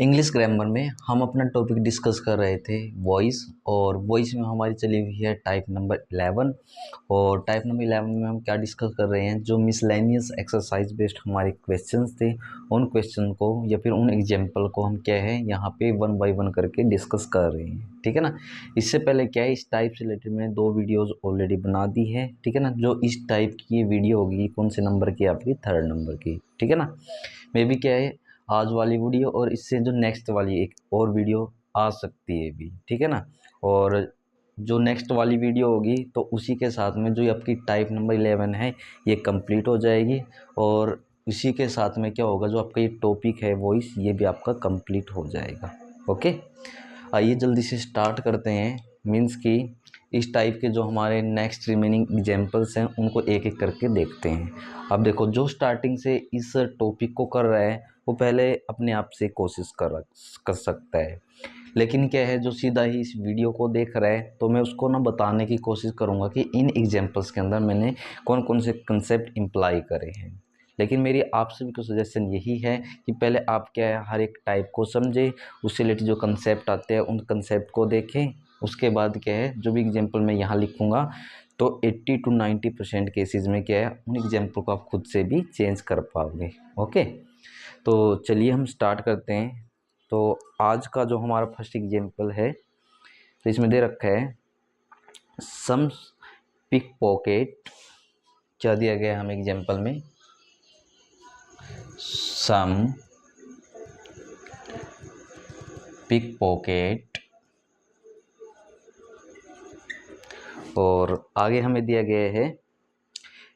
English grammar में हम अपना टॉपिक डिस्कस कर रहे थे वॉइस, और वॉइस में हमारी चली हुई है टाइप नंबर 11। और टाइप नंबर 11 में हम क्या डिस्कस कर रहे हैं, जो मिसलेनियस एक्सरसाइज बेस्ड हमारे क्वेश्चंस थे, उन क्वेश्चन को या फिर उन एग्जाम्पल को हम क्या है यहाँ पे 1 बाय 1 करके डिस्कस कर रहे हैं। ठीक है ना। इससे पहले क्या है, इस टाइप से रिलेटेड मैंने 2 वीडियोज़ ऑलरेडी बना दी है। ठीक है ना। जो इस टाइप की ये वीडियो होगी कौन से नंबर की, आपकी 3rd नंबर की। ठीक है ना। मे भी क्या है, आज वाली वीडियो और इससे जो नेक्स्ट वाली एक और वीडियो आ सकती है भी। ठीक है ना। और जो नेक्स्ट वाली वीडियो होगी तो उसी के साथ में जो आपकी टाइप नंबर 11 है ये कंप्लीट हो जाएगी, और इसी के साथ में क्या होगा, जो आपका ये टॉपिक है वॉइस, ये भी आपका कंप्लीट हो जाएगा। ओके, आइए जल्दी से स्टार्ट करते हैं। मीन्स कि इस टाइप के जो हमारे नेक्स्ट रिमेनिंग एग्जाम्पल्स हैं उनको एक एक करके देखते हैं। अब देखो, जो स्टार्टिंग से इस टॉपिक को कर रहा है वो पहले अपने आप से कोशिश कर सकता है, लेकिन क्या है, जो सीधा ही इस वीडियो को देख रहा है तो मैं उसको ना बताने की कोशिश करूँगा कि इन एग्जाम्पल्स के अंदर मैंने कौन कौन से कंसेप्ट इम्प्लाई करे हैं। लेकिन मेरी आपसे भी कुछ सजेशन यही है कि पहले आप क्या है, हर एक टाइप को समझें, उससे रिलेटेड जो कंसेप्ट आते हैं उन कंसेप्ट को देखें। उसके बाद क्या है, जो भी एग्जाम्पल मैं यहाँ लिखूँगा तो 80 to 90% केसेस में क्या है, उन एग्जाम्पल को आप खुद से भी चेंज कर पाओगे। ओके, तो चलिए हम स्टार्ट करते हैं। तो आज का जो हमारा फर्स्ट एग्जाम्पल है, तो इसमें दे रखा है सम पिक पॉकेट। क्या दिया गया है हमें एग्जाम्पल में, सम पिक पॉकेट, और आगे हमें दिया गया है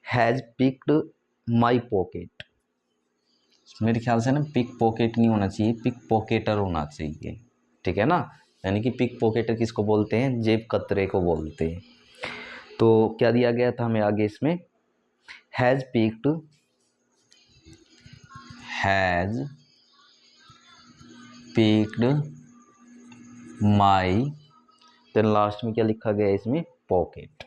हैज़ पिक्ड माई पॉकेट। मेरे ख्याल से ना पिक पॉकेट नहीं होना चाहिए, पिक पॉकेटर होना चाहिए। ठीक है ना। यानी कि पिक पॉकेटर किसको बोलते हैं, जेब कतरे को बोलते हैं। तो क्या दिया गया था हमें आगे इसमें, has picked my, then last में क्या लिखा गया है इसमें, पॉकेट।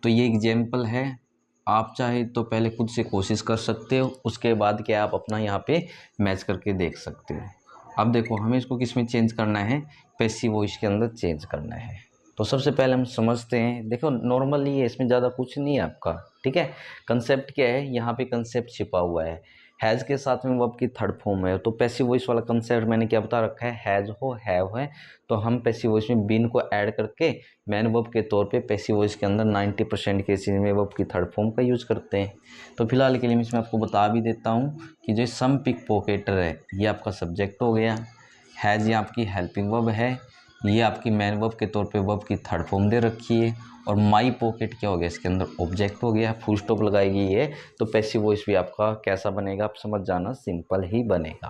तो ये एग्जाम्पल है, आप चाहे तो पहले खुद से कोशिश कर सकते हो, उसके बाद क्या आप अपना यहाँ पे मैच करके देख सकते हो। अब देखो, हमें इसको किस में चेंज करना है, पैसिव वॉइस के अंदर चेंज करना है। तो सबसे पहले हम समझते हैं। देखो नॉर्मली है, इसमें ज़्यादा कुछ नहीं है आपका। ठीक है। कंसेप्ट क्या है, यहाँ पे कंसेप्ट छिपा हुआ है। हैज़ के साथ में वर्ब की 3rd फॉर्म है, तो पैसिव वॉइस वाला कंसेप्ट मैंने क्या बता रखा है, हैज़ हो, हैव है, तो हम पैसिव वॉइस में बीन को ऐड करके मैन वर्ब के तौर पे पैसिव वॉइस के अंदर 90% केसेस में वर्ब की 3rd फॉर्म का यूज़ करते हैं। तो फिलहाल के लिए मैं इसमें आपको बता भी देता हूँ कि जो सम पिक पॉकेटर है ये आपका सब्जेक्ट हो गया, हैज़ ये आपकी हेल्पिंग वर्ब है, ये आपकी मैन वर्ब के तौर पे वर्ब की 3rd फॉर्म दे रखी है, और माई पॉकेट क्या हो गया, इसके अंदर ऑब्जेक्ट हो गया। फुल स्टॉप लगाएगी ये, तो पैसिव वॉइस भी आपका कैसा बनेगा आप समझ जाना, सिंपल ही बनेगा।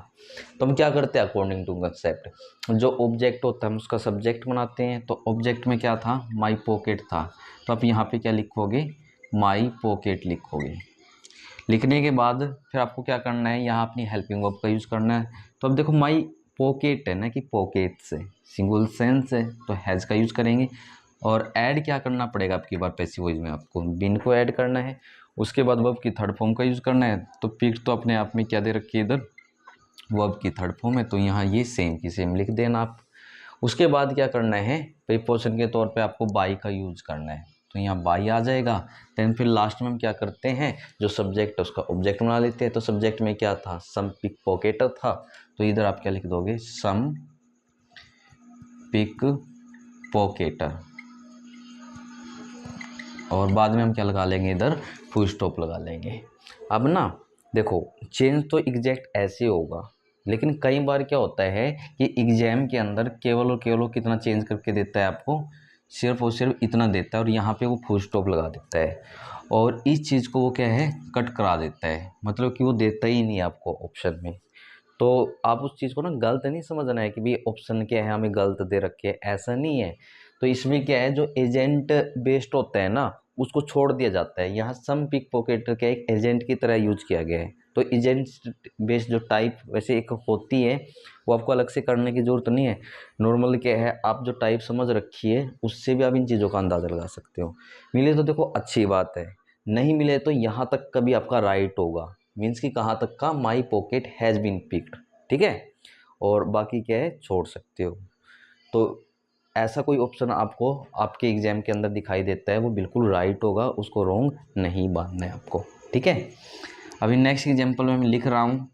तो हम क्या करते हैं, अकॉर्डिंग टू कंसेप्ट, जो ऑब्जेक्ट होता है हम उसका सब्जेक्ट बनाते हैं। तो ऑब्जेक्ट में क्या था, माई पॉकेट था, तो आप यहाँ पे क्या लिखोगे, माई पॉकेट लिखोगे। लिखने के बाद फिर आपको क्या करना है, यहाँ अपनी हेल्पिंग वर्ब का यूज़ करना है। तो अब देखो, माई पॉकेट है ना कि पॉकेट से सिंगल सेंस है, तो हैज़ का यूज़ करेंगे। और ऐड क्या करना पड़ेगा आपकी बार पैसिव वॉइस में, आपको बिन को ऐड करना है। उसके बाद वर्ब की 3rd फॉर्म का यूज़ करना है। तो पिक तो अपने आप में क्या दे रखी है इधर, वर्ब की 3rd फॉर्म है, तो यहाँ ये सेम की सेम लिख देना आप। उसके बाद क्या करना है, प्रीपोजिशन के तौर पे आपको बाई का यूज़ करना है, तो यहाँ बाई आ जाएगा। देन फिर लास्ट में हम क्या करते हैं, जो सब्जेक्ट है उसका ऑब्जेक्ट बना लेते हैं। तो सब्जेक्ट में क्या था, सम पिक पॉकेटर था, तो इधर आप क्या लिख दोगे, सम पिक पॉकेटर, और बाद में हम क्या लगा लेंगे, इधर फुल स्टॉप लगा लेंगे। अब ना देखो, चेंज तो एग्जैक्ट ऐसे होगा, लेकिन कई बार क्या होता है कि एग्जाम के अंदर केवल और केवल कितना चेंज करके देता है आपको, सिर्फ और सिर्फ इतना देता है, और यहाँ पे वो फुल स्टॉप लगा देता है, और इस चीज़ को वो क्या है, कट करा देता है, मतलब कि वो देता ही नहीं आपको ऑप्शन में। तो आप उस चीज़ को ना गलत नहीं समझना है कि भाई ऑप्शन क्या है हमें गलत दे रखे है, ऐसा नहीं है। तो इसमें क्या है, जो एजेंट बेस्ड होता है ना उसको छोड़ दिया जाता है। यहाँ सम पिक पॉकेट का एक एजेंट की तरह यूज किया गया है। तो एजेंट बेस्ड जो टाइप वैसे एक होती है वो आपको अलग से करने की ज़रूरत नहीं है। नॉर्मल क्या है, आप जो टाइप समझ रखी है उससे भी आप इन चीज़ों का अंदाज़ा लगा सकते हो। मिले तो देखो अच्छी बात है, नहीं मिले तो यहाँ तक कभी आपका राइट होगा। मीन्स कि कहाँ तक का, my pocket has been picked. ठीक है। और बाकी क्या है छोड़ सकते हो। तो ऐसा कोई ऑप्शन आपको आपके एग्ज़ाम के अंदर दिखाई देता है वो बिल्कुल राइट होगा, उसको रॉन्ग नहीं मानना है आपको, ठीक है। अभी नेक्स्ट एग्जाम्पल में मैं लिख रहा हूँ,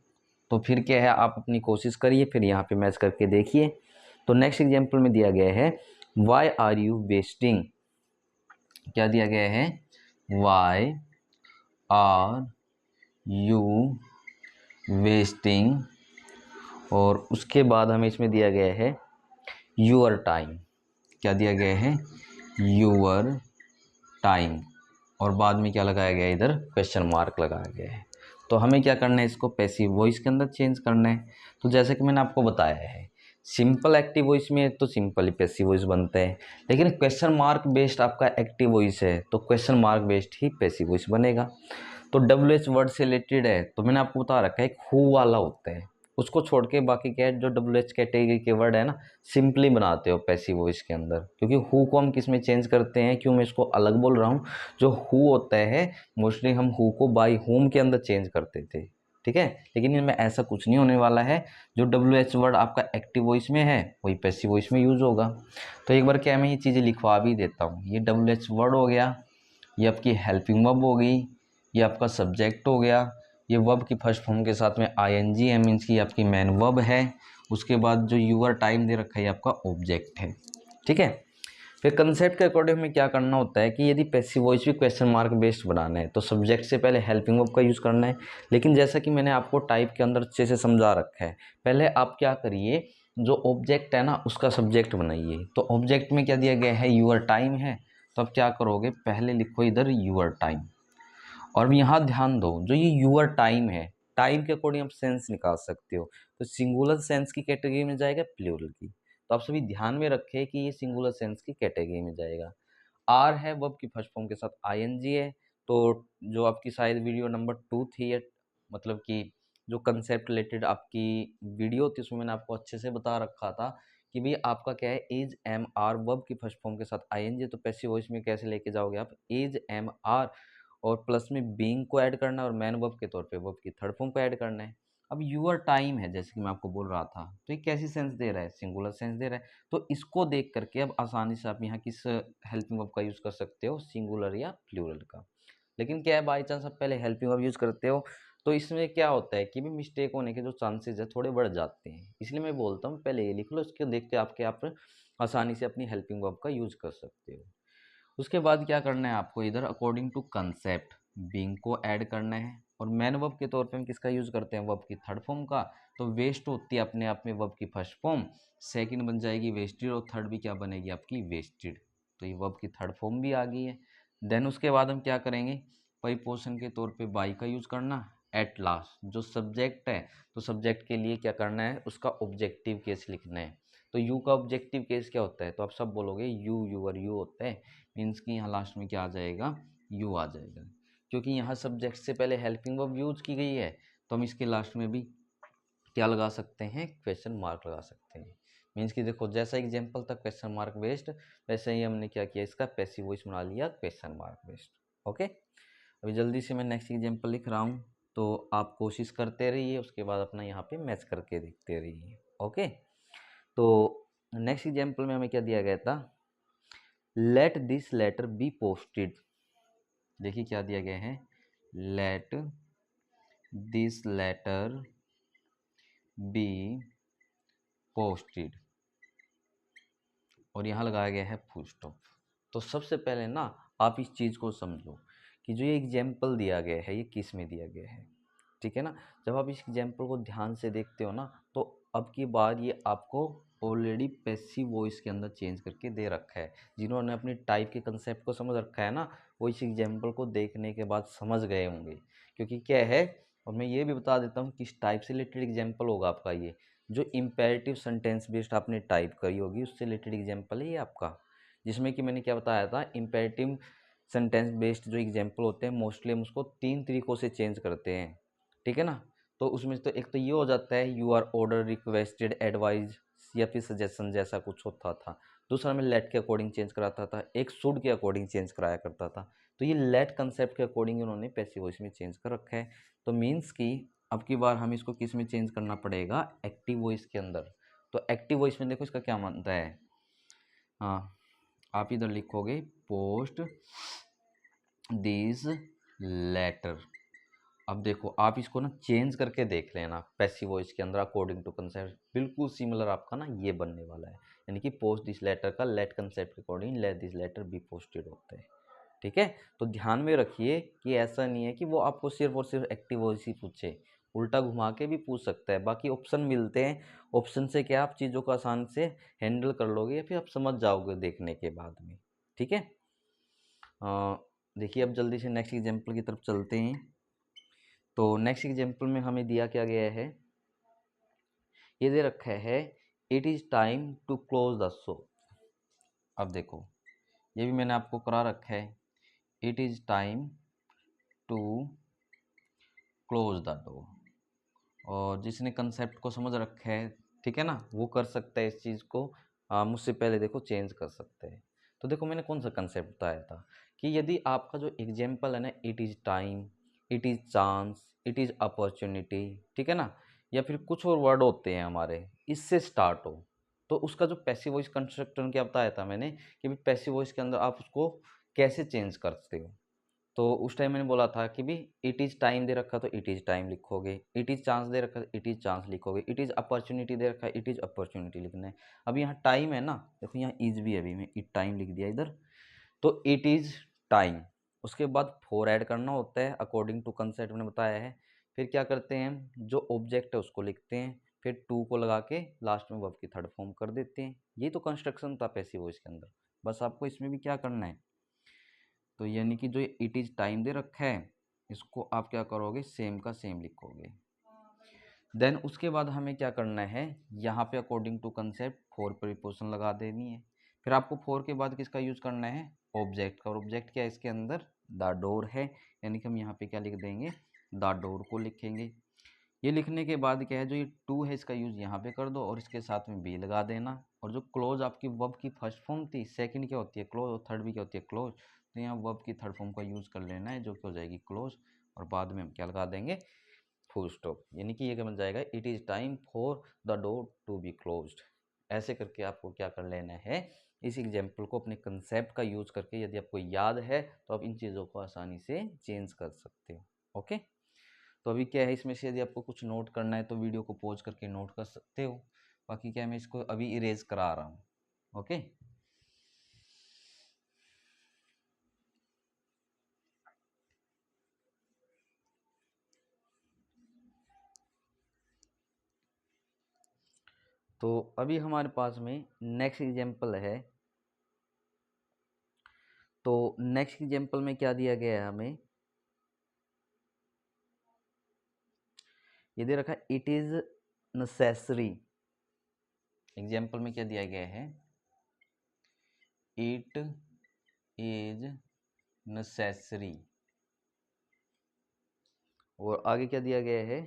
तो फिर क्या है आप अपनी कोशिश करिए, फिर यहाँ पे मैच करके देखिए। तो नेक्स्ट एग्जाम्पल में दिया गया है वाई आर यू वेस्टिंग, क्या दिया गया है, वाई आर यू वेस्टिंग, और उसके बाद हमें इसमें दिया गया है यूअर टाइम, क्या दिया गया है, यूअर टाइम, और बाद में क्या लगाया गया है, इधर क्वेश्चन मार्क लगाया गया है। तो हमें क्या करना है, इसको पैसिव वॉइस के अंदर चेंज करना है। तो जैसे कि मैंने आपको बताया है, सिंपल एक्टिव वॉइस में तो सिंपल ही पैसिव वॉइस बनते हैं, लेकिन क्वेश्चन मार्क बेस्ड आपका एक्टिव वॉइस है तो क्वेश्चन मार्क बेस्ड ही पैसिव वॉइस बनेगा। तो WH वर्ड से रिलेटेड है, तो मैंने आपको बता रखा है एक हु वाला होता है, उसको छोड़ के बाकी क्या है जो WH कैटेगरी के वर्ड है ना, सिंपली बनाते हो पैसिव वॉइस के अंदर। क्योंकि हु को हम किस में चेंज करते हैं, क्यों मैं इसको अलग बोल रहा हूँ, जो हु होता है मोस्टली हम हु को बाई होम के अंदर चेंज करते थे, ठीक है। लेकिन इनमें ऐसा कुछ नहीं होने वाला है, जो WH वर्ड आपका एक्टिव वॉइस में है वही पैसिव वॉइस में यूज़ होगा। तो एक बार क्या मैं ये चीज़ें लिखवा भी देता हूँ, ये WH वर्ड हो गया, ये आपकी हेल्पिंग वर्ब हो गई, ये आपका सब्जेक्ट हो गया, ये वर्ब की फर्स्ट फॉर्म के साथ में ING है, मीन्स की आपकी मैन वर्ब है। उसके बाद जो यूअर टाइम दे रखा है ये आपका ऑब्जेक्ट है, ठीक है। फिर कंसेप्ट के अकॉर्डिंग में क्या करना होता है कि यदि पैसिव वॉइस भी क्वेश्चन मार्क बेस्ड बनाना है तो सब्जेक्ट से पहले हेल्पिंग वर्ब का यूज़ करना है। लेकिन जैसा कि मैंने आपको टाइप के अंदर अच्छे से समझा रखा है, पहले आप क्या करिए, जो ऑब्जेक्ट है ना उसका सब्जेक्ट बनाइए। तो ऑब्जेक्ट में क्या दिया गया है, यूअर टाइम है, तो अब क्या करोगे, पहले लिखो इधर यूअर टाइम। और यहाँ ध्यान दो, जो ये यूअर टाइम है, टाइम के अकॉर्डिंग आप सेंस निकाल सकते हो, तो सिंगुलर सेंस की कैटेगरी में जाएगा प्लूरल की। तो आप सभी ध्यान में रखें कि ये सिंगुलर सेंस की कैटेगरी में जाएगा। आर है वर्ब की फर्स्ट फॉर्म के साथ ING है। तो जो आपकी शायद वीडियो नंबर 2 थी, या मतलब कि जो कंसेप्ट रिलेटेड आपकी वीडियो थी उसमें मैंने आपको अच्छे से बता रखा था कि भाई आपका क्या है, इज एम आर वर्ब की फर्स्ट फॉर्म के साथ ING, तो पैसिव वॉइस में कैसे लेके जाओगे आप, इज एम आर और प्लस में बीइंग को ऐड करना है और मैन वर्ब के तौर पे वर्ब की थर्ड फॉर्म को ऐड करना है। अब यूअर टाइम है जैसे कि मैं आपको बोल रहा था, तो ये कैसी सेंस दे रहा है, सिंगुलर सेंस दे रहा है। तो इसको देख करके अब आसानी से आप यहाँ किस हेल्पिंग वर्ब का यूज़ कर सकते हो, सिंगुलर या प्लूरल का। लेकिन क्या है, बाई चांस आप पहले हेल्पिंग वर्ब यूज़ करते हो तो इसमें क्या होता है कि भी मिस्टेक होने के जो चांसेस है थोड़े बढ़ जाते हैं। इसलिए मैं बोलता हूँ पहले ये लिख लो, उसके देख के आप आसानी से अपनी हेल्पिंग वर्ब का यूज़ कर सकते हो। उसके बाद क्या करना है आपको, इधर अकॉर्डिंग टू कंसेप्ट बीइंग को ऐड करना है, और मैन वर्ब के तौर पे हम किसका यूज़ करते हैं, वर्ब की थर्ड फॉर्म का। तो वेस्ट होती है अपने आप में वर्ब की फर्स्ट फॉर्म, सेकंड बन जाएगी वेस्टेड, और थर्ड भी क्या बनेगी आपकी, वेस्टेड। तो ये वर्ब की थर्ड फॉर्म भी आ गई है। देन उसके बाद हम क्या करेंगे, परिपोषण के तौर पे बाई का यूज़ करना। एट लास्ट जो सब्जेक्ट है, तो सब्जेक्ट के लिए क्या करना है, उसका ऑब्जेक्टिव केस लिखना है। तो यू का ऑब्जेक्टिव केस क्या होता है, तो आप सब बोलोगे यू, यूअर, यू होता है, मीन्स कि यहाँ लास्ट में क्या आ जाएगा, यू आ जाएगा। क्योंकि यहाँ सब्जेक्ट से पहले हेल्पिंग वर्ब यूज की गई है, तो हम इसके लास्ट में भी क्या लगा सकते हैं, क्वेश्चन मार्क लगा सकते हैं। मीन्स कि देखो जैसा एग्जाम्पल था क्वेश्चन मार्क बेस्ड, वैसे ही हमने क्या किया, इसका पैसिव वॉइस बना लिया क्वेश्चन मार्क बेस्ड। ओके, अभी जल्दी से मैं नेक्स्ट एग्जाम्पल लिख रहा हूँ, तो आप कोशिश करते रहिए, उसके बाद अपना यहाँ पे मैच करके देखते रहिए। ओके, तो नेक्स्ट एग्जाम्पल में हमें क्या दिया गया था, let this letter be posted. देखिए क्या दिया गया है, let this letter be posted, और यहाँ लगाया गया है फुल स्टॉप। तो सबसे पहले ना आप इस चीज़ को समझो कि जो ये एग्जाम्पल दिया गया है ये किस में दिया गया है, ठीक है ना। जब आप इस एग्जाम्पल को ध्यान से देखते हो ना, तो अब की बार ये आपको ऑलरेडी पैसिव वॉइस के अंदर चेंज करके दे रखा है। जिन्होंने अपनी टाइप के कंसेप्ट को समझ रखा है ना, वो इस एग्जाम्पल को देखने के बाद समझ गए होंगे। क्योंकि क्या है, और मैं ये भी बता देता हूँ किस टाइप से रिलेटेड एग्जाम्पल होगा आपका, ये जो इम्पेरेटिव सेंटेंस बेस्ड आपने टाइप करी होगी उससे रिलेटेड एग्जाम्पल है ये आपका। जिसमें कि मैंने क्या बताया था, इम्पेरेटिव सेंटेंस बेस्ड जो एग्जाम्पल होते हैं मोस्टली हम उसको 3 तरीकों से चेंज करते हैं, ठीक है ना। तो उसमें तो एक तो ये हो जाता है you are order, requested, advise या फिर सजेशन जैसा कुछ होता था। दूसरा मैं लेट के अकॉर्डिंग चेंज कराता था, एक शुड के अकॉर्डिंग चेंज कराया करता था। तो ये लेट कंसेप्ट के अकॉर्डिंग उन्होंने पैसिव वॉइस में चेंज कर रखा है। तो मीन्स कि अब की बार हमें इसको किस में चेंज करना पड़ेगा, एक्टिव वॉइस के अंदर। तो एक्टिव वॉइस में देखो इसका क्या मानता है, हाँ आप इधर लिखोगे पोस्ट दिस लेटर। अब देखो आप इसको ना चेंज करके देख लेना पैसिव वॉइस के अंदर अकॉर्डिंग टू कंसेप्ट, बिल्कुल सिमिलर आपका ना ये बनने वाला है, यानी कि पोस्ट दिस लेटर का लेट कंसेप्ट के according let this letter be posted होता है। ठीक है, तो ध्यान में रखिए कि ऐसा नहीं है कि वो आपको सिर्फ और सिर्फ एक्टिव वॉइस ही पूछे, उल्टा घुमा के भी पूछ सकता है। बाकी ऑप्शन मिलते हैं, ऑप्शन से क्या आप चीज़ों को आसान से हैंडल कर लोगे या फिर आप समझ जाओगे देखने के बाद में। ठीक है, देखिए अब जल्दी से नेक्स्ट एग्जाम्पल की तरफ चलते हैं। तो नेक्स्ट एग्जाम्पल में हमें दिया क्या गया है, ये दे रखा है it is time to close the show. अब देखो ये भी मैंने आपको करा रखा है, it is time to close the door. और जिसने कंसेप्ट को समझ रखा है, ठीक है ना, वो कर सकता है इस चीज़ को, मुझसे पहले देखो चेंज कर सकते हैं। तो देखो मैंने कौन सा कंसेप्ट बताया था कि यदि आपका जो एग्जाम्पल है ना, it is time, it is chance, it is opportunity, ठीक है ना, या फिर कुछ और वर्ड होते हैं हमारे, इससे स्टार्ट हो, तो उसका जो पैसिव वॉइस कंस्ट्रक्टर क्या बताया था मैंने कि पैसिव वॉइस के अंदर आप उसको कैसे चेंज करते हो। तो उस टाइम मैंने बोला था कि भी इट इज़ टाइम दे रखा तो इट इज़ टाइम लिखोगे, इट इज़ चांस दे रखा इट इज़ चांस लिखोगे, इट इज़ अपॉर्चुनिटी दे रखा इट इज़ अपॉर्चुनिटी लिखना है। अब यहाँ टाइम है ना, देखो यहाँ इज भी अभी मैं इट टाइम लिख दिया इधर, तो इट इज़ टाइम, उसके बाद फोर ऐड करना होता है अकॉर्डिंग टू कंसेप्ट मैंने बताया है। फिर क्या करते हैं, जो ऑब्जेक्ट है उसको लिखते हैं, फिर टू को लगा के लास्ट में वर्ब की थर्ड फॉर्म कर देते हैं। ये तो कंस्ट्रक्शन था पैसिव वॉइस के अंदर, बस आपको इसमें भी क्या करना है, तो यानी कि जो इट इज़ टाइम दे रखा है इसको आप क्या करोगे, सेम का सेम लिखोगे। देन उसके बाद हमें क्या करना है, यहाँ पे according to concept for preposition लगा देनी है। फिर आपको फोर के बाद किसका यूज़ करना है, ऑब्जेक्ट का। और ऑब्जेक्ट क्या है इसके अंदर, द डोर है, यानी कि हम यहाँ पे क्या लिख देंगे, द डोर को लिखेंगे। ये लिखने के बाद क्या है, जो ये टू है इसका यूज़ यहाँ पे कर दो और इसके साथ में बी लगा देना। और जो क्लोज आपकी वर्ब की फर्स्ट फॉर्म थी, सेकंड क्या होती है क्लोज, और थर्ड भी क्या होती है क्लोज, तो यहाँ वर्ब की थर्ड फॉर्म का यूज़ कर लेना है जो कि हो जाएगी क्लोज, और बाद में हम क्या लगा देंगे, फुल स्टॉप। यानी कि ये क्या बन जाएगा, it is time for the door to be closed. ऐसे करके आपको क्या कर लेना है, इस एग्जाम्पल को अपने कंसेप्ट का यूज़ करके यदि आपको याद है तो आप इन चीज़ों को आसानी से चेंज कर सकते हो। ओके, तो अभी क्या है, इसमें से यदि आपको कुछ नोट करना है तो वीडियो को पॉज करके नोट कर सकते हो। बाकी क्या है, मैं इसको अभी इरेज करा रहा हूँ। ओके, तो अभी हमारे पास में नेक्स्ट एग्जाम्पल है। तो नेक्स्ट एग्जाम्पल में क्या दिया गया है हमें, ये दे रखा है इट इज़ नेसेसरी। एग्जाम्पल में क्या दिया गया है, इट इज नेसेसरी। और आगे क्या दिया गया है,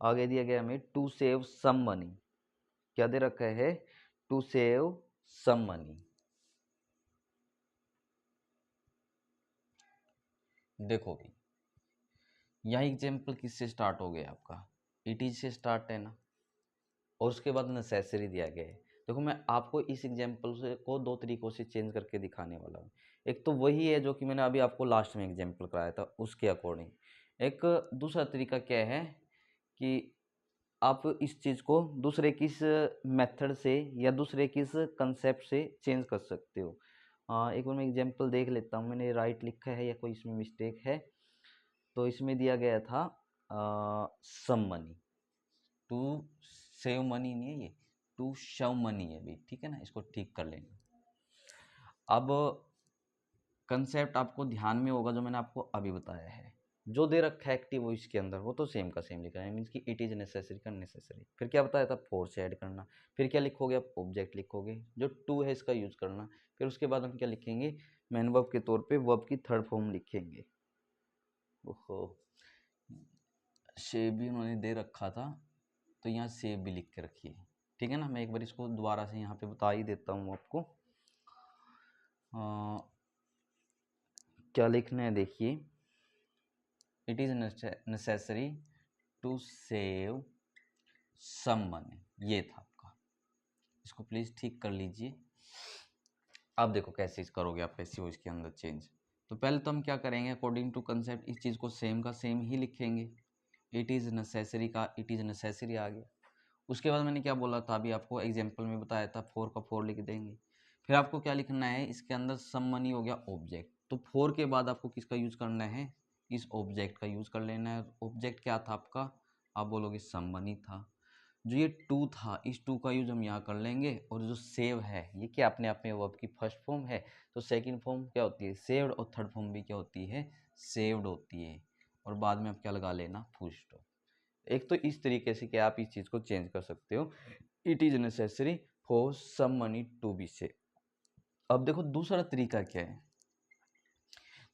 आगे दिया गया हमें टू सेव सम मनी। क्या दे रखा है, टू सेव सम मनी। देखो भी यह एग्जाम्पल किससे स्टार्ट हो गया आपका, इट इज से स्टार्ट है ना, और उसके बाद नेसेसरी दिया गया है। देखो मैं आपको इस एग्जाम्पल से को दो तरीकों से चेंज करके दिखाने वाला हूँ। एक तो वही है जो कि मैंने अभी आपको लास्ट में एग्जाम्पल कराया था उसके अकॉर्डिंग। एक दूसरा तरीका क्या है कि आप इस चीज़ को दूसरे किस मेथड से या दूसरे किस कंसेप्ट से चेंज कर सकते हो। एक बार मैं एग्जाम्पल देख लेता हूँ, मैंने राइट लिखा है या कोई इसमें मिस्टेक है। तो इसमें दिया गया था some money, to save money नहीं है ये, टू शव मनी है भी, ठीक है ना, इसको ठीक कर लेना। अब कंसेप्ट आपको ध्यान में होगा जो मैंने आपको अभी बताया है, जो दे रखा है एक्टिव वॉइस के अंदर वो तो सेम का सेम लिखा है, मीन्स कि इट इज़ नेसेसरी का नेसेसरी। फिर क्या बताया था, फोर से ऐड करना। फिर क्या लिखोगे आप, ऑब्जेक्ट लिखोगे, जो टू है इसका यूज़ करना। फिर उसके बाद हम क्या लिखेंगे, मैन वर्ब के तौर पे वर्ब की थर्ड फॉर्म लिखेंगे। ओहो, शेप भी उन्होंने दे रखा था तो यहाँ सेव भी लिख के रखिए, ठीक है ना। मैं एक बार इसको दोबारा से यहाँ पे बता ही देता हूँ आपको। क्या लिखना है देखिए, it is necessary to save some money, ये था आपका। इसको प्लीज़ ठीक कर लीजिए। अब देखो कैसे करोगे आप पैसिव वॉइस के अंदर चेंज। तो पहले तो हम क्या करेंगे, अकॉर्डिंग टू कंसेप्ट इस चीज़ को सेम का सेम ही लिखेंगे। इट इज़ नेसेसरी का इट इज़ नेसेसरी आ गया। उसके बाद मैंने क्या बोला था, अभी आपको एग्जाम्पल में बताया था, 4 का 4 लिख देंगे। फिर आपको क्या लिखना है, इसके अंदर सम मनी हो गया ऑब्जेक्ट। तो 4 के बाद आपको किसका यूज करना है, इस ऑब्जेक्ट का यूज कर लेना है। ऑब्जेक्ट क्या था आपका, आप बोलोगे सम मनी था। जो ये 2 था, इस 2 का यूज हम यहाँ कर लेंगे। और जो सेव है ये क्या अपने आप में वर्ब की फर्स्ट फॉर्म है, तो सेकंड फॉर्म क्या होती है सेव्ड, और थर्ड फॉर्म भी क्या होती है सेव्ड होती है। और बाद में आप क्या लगा लेना फुल स्टॉप। एक तो इस तरीके से कि आप इस चीज़ को चेंज कर सकते हो, it is necessary for some money to be save. अब देखो दूसरा तरीका क्या है,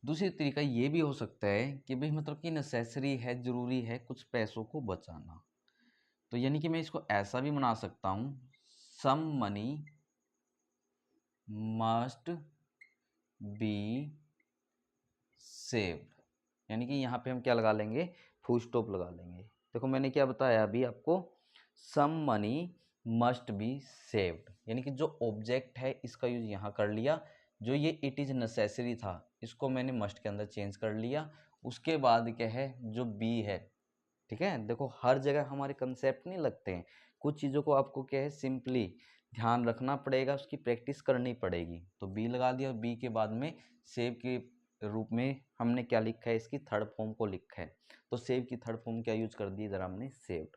दूसरी तरीका ये भी हो सकता है कि भाई मतलब कि नेसेसरी है, ज़रूरी है कुछ पैसों को बचाना। तो यानी कि मैं इसको ऐसा भी बना सकता हूँ, some money must be saved. यानी कि यहाँ पे हम क्या लगा लेंगे, फुल स्टॉप लगा लेंगे। देखो मैंने क्या बताया अभी आपको, some money must be saved, यानी कि जो ऑब्जेक्ट है इसका यूज यहाँ कर लिया। जो ये इट इज़ नेसेसरी था इसको मैंने मस्ट के अंदर चेंज कर लिया। उसके बाद क्या है जो बी है, ठीक है। देखो हर जगह हमारे कंसेप्ट नहीं लगते हैं, कुछ चीज़ों को आपको क्या है सिंपली ध्यान रखना पड़ेगा, उसकी प्रैक्टिस करनी पड़ेगी। तो बी लगा दिया, और बी के बाद में सेव के रूप में हमने क्या लिखा है, इसकी थर्ड फॉर्म को लिखा है। तो सेव की थर्ड फॉर्म क्या यूज कर दी इधर हमने सेव्ड,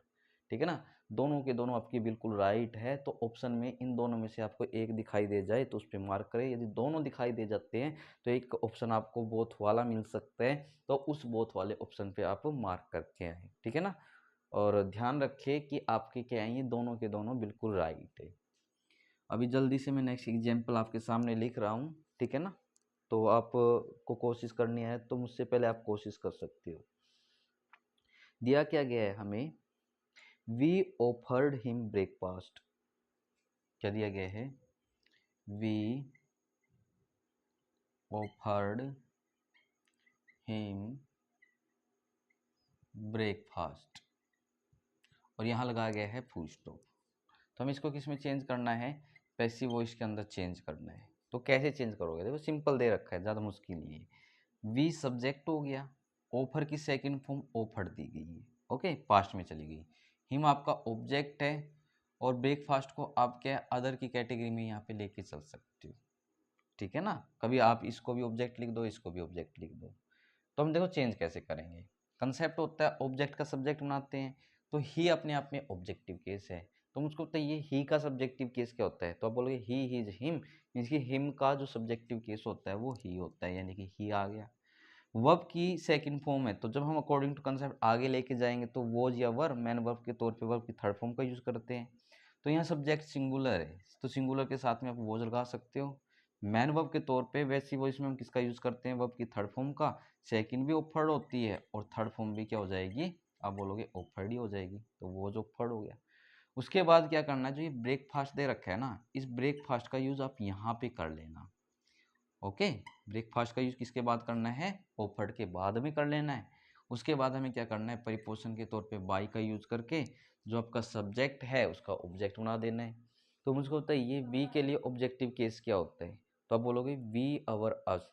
ठीक है ना। दोनों के दोनों आपकी बिल्कुल राइट है। तो ऑप्शन में इन दोनों में से आपको एक दिखाई दे जाए तो उस पर मार्क करें। यदि दोनों दिखाई दे जाते हैं तो एक ऑप्शन आपको बोथ वाला मिल सकता है, तो उस बोथ वाले ऑप्शन पे आप मार्क करके आए, ठीक है ना। और ध्यान रखिए कि आपके क्या है ये दोनों के दोनों बिल्कुल राइट है। अभी जल्दी से मैं नेक्स्ट एग्जाम्पल आपके सामने लिख रहा हूँ, ठीक है ना। तो आप को कोशिश करनी है तो मुझसे पहले आप कोशिश कर सकते हो। दिया क्या गया है हमें, वी ऑफर्ड हिम ब्रेकफास्ट। क्या दिया गया है, वी ऑफर्ड हिम ब्रेकफास्ट, और यहाँ लगाया गया है फुल स्टॉप। तो हमें इसको किस में चेंज करना है, पैसिव वॉइस के अंदर चेंज करना है। तो कैसे चेंज करोगे, देखो सिंपल दे रखा है, ज़्यादा मुश्किल नहीं है। वी सब्जेक्ट हो गया, ऑफर की सेकंड फॉर्म ऑफर दी गई है, ओके पास्ट में चली गई। हिम आपका ऑब्जेक्ट है, और ब्रेकफास्ट को आप क्या अदर की कैटेगरी में यहाँ पे लेके चल सकते हो, ठीक है ना। कभी आप इसको भी ऑब्जेक्ट लिख दो, इसको भी ऑब्जेक्ट लिख दो। तो हम देखो चेंज कैसे करेंगे। कंसेप्ट होता है ऑब्जेक्ट का सब्जेक्ट बनाते हैं, तो ही अपने आप में ऑब्जेक्टिव केस है। तो मुझको बताइए ही का सब्जेक्टिव केस क्या होता है, तो आप बोलोगे ही हिज हिम, मीन्स कि हिम का जो सब्जेक्टिव केस होता है वो ही होता है, यानी कि ही आ गया। वर्ब की सेकंड फॉर्म है, तो जब हम अकॉर्डिंग टू कंसेप्ट आगे लेके जाएंगे तो वॉज या वर मैन वर्ब के तौर पे वर्ब की थर्ड फॉर्म का यूज करते हैं। तो यहाँ सब्जेक्ट सिंगुलर है, तो सिंगुलर के साथ में आप वॉज लगा सकते हो। मैन वर्ब के तौर पे वैसी वॉइस में हम किसका यूज करते हैं, वर्ब की थर्ड फॉर्म का। सेकंड भी ऑफर्ड होती है, और थर्ड फॉर्म भी क्या हो जाएगी, आप बोलोगे ऑफर्ड ही हो जाएगी, तो वॉज ऑफर्ड हो गया। उसके बाद क्या करना है, जो ये ब्रेकफास्ट दे रखा है ना, इस ब्रेकफास्ट का यूज आप यहाँ पे कर लेना, ओके। ब्रेकफास्ट का यूज किसके बाद करना है, ऑफर्ड के बाद में कर लेना है। उसके बाद हमें क्या करना है, परिपोषण के तौर पे बाई का यूज करके जो आपका सब्जेक्ट है उसका ऑब्जेक्ट बना देना है। तो मुझको होता है ये वी के लिए ऑब्जेक्टिव केस क्या होता है, तो आप बोलोगे वी अवर अस,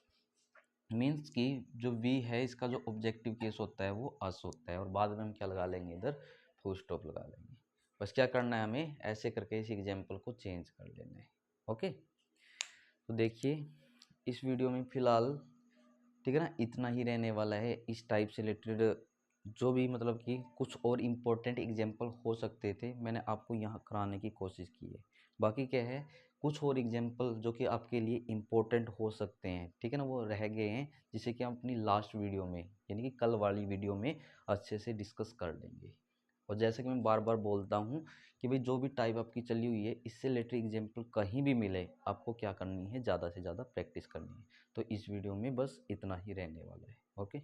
मीन्स कि जो वी है इसका जो ऑब्जेक्टिव केस होता है वो अस होता है। और बाद में हम क्या लगा लेंगे, इधर फुल स्टॉप लगा लेंगे। बस क्या करना है हमें, ऐसे करके इस एग्जाम्पल को चेंज कर लेना है, ओके। तो देखिए इस वीडियो में फ़िलहाल, ठीक है ना, इतना ही रहने वाला है। इस टाइप से रिलेटेड जो भी मतलब कि कुछ और इम्पोर्टेंट एग्जाम्पल हो सकते थे मैंने आपको यहाँ कराने की कोशिश की है। बाकी क्या है, कुछ और एग्जाम्पल जो कि आपके लिए इम्पोर्टेंट हो सकते हैं, ठीक है ना, वो रह गए हैं, जिसे कि हम अपनी लास्ट वीडियो में यानी कि कल वाली वीडियो में अच्छे से डिस्कस कर लेंगे। और जैसे कि मैं बार बार बोलता हूँ कि भाई जो भी टाइप आपकी चली हुई है इससे रिलेटेड एग्जाम्पल कहीं भी मिले आपको क्या करनी है, ज़्यादा से ज़्यादा प्रैक्टिस करनी है। तो इस वीडियो में बस इतना ही रहने वाला है, ओके।